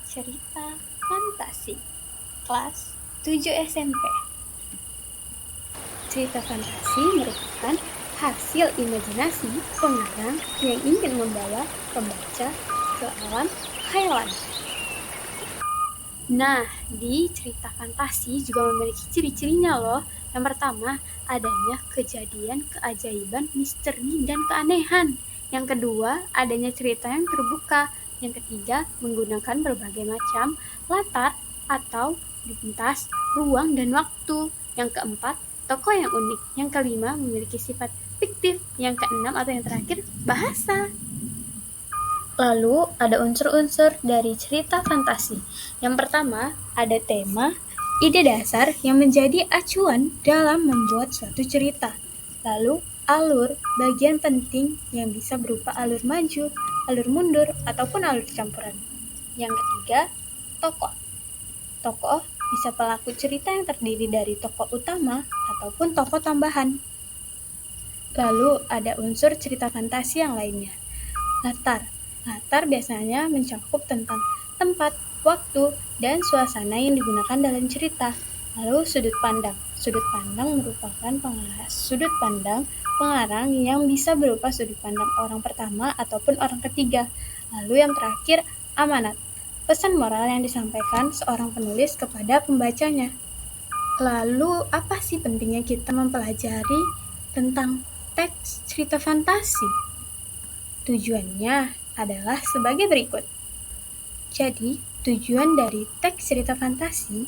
Cerita fantasi kelas 7 SMP. Cerita fantasi merupakan hasil imajinasi pengarang yang ingin membawa pembaca ke alam khayalan. Nah, di cerita fantasi juga memiliki ciri-cirinya loh. Yang pertama, adanya kejadian, keajaiban, misteri, dan keanehan. Yang kedua, adanya cerita yang terbuka. Yang ketiga, menggunakan berbagai macam latar atau lintas, ruang, dan waktu. Yang keempat, tokoh yang unik. Yang kelima, memiliki sifat fiktif. Yang keenam atau yang terakhir, bahasa. Lalu, ada unsur-unsur dari cerita fantasi. Yang pertama, ada tema, ide dasar yang menjadi acuan dalam membuat suatu cerita. Lalu, alur, bagian penting yang bisa berupa alur maju, alur mundur, ataupun alur campuran. Yang ketiga, tokoh. Tokoh bisa pelaku cerita yang terdiri dari tokoh utama ataupun tokoh tambahan. Lalu, ada unsur cerita fantasi yang lainnya. Latar. Latar biasanya mencakup tentang tempat, waktu, dan suasana yang digunakan dalam cerita. Lalu sudut pandang. Sudut pandang merupakan sudut pandang pengarang yang bisa berupa sudut pandang orang pertama ataupun orang ketiga. Lalu yang terakhir, amanat. Pesan moral yang disampaikan seorang penulis kepada pembacanya. Lalu apa sih pentingnya kita mempelajari tentang teks cerita fantasi? Tujuannya adalah sebagai berikut. Jadi, tujuan dari teks cerita fantasi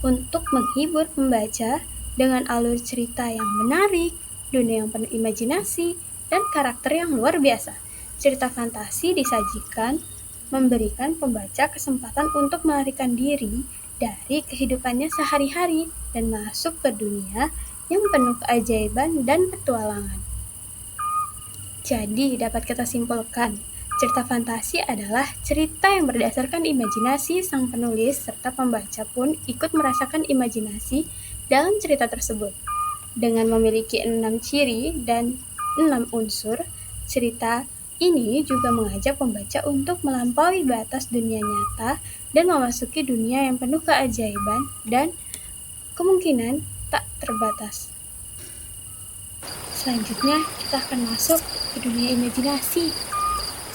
untuk menghibur pembaca dengan alur cerita yang menarik, dunia yang penuh imajinasi, dan karakter yang luar biasa. Cerita fantasi disajikan memberikan pembaca kesempatan untuk melarikan diri dari kehidupannya sehari-hari dan masuk ke dunia yang penuh keajaiban dan petualangan. Jadi, dapat kita simpulkan, cerita fantasi adalah cerita yang berdasarkan imajinasi sang penulis serta pembaca pun ikut merasakan imajinasi dalam cerita tersebut. Dengan memiliki 6 ciri dan 6 unsur, cerita ini juga mengajak pembaca untuk melampaui batas dunia nyata dan memasuki dunia yang penuh keajaiban dan kemungkinan tak terbatas. Selanjutnya, kita akan masuk ke dunia imajinasi.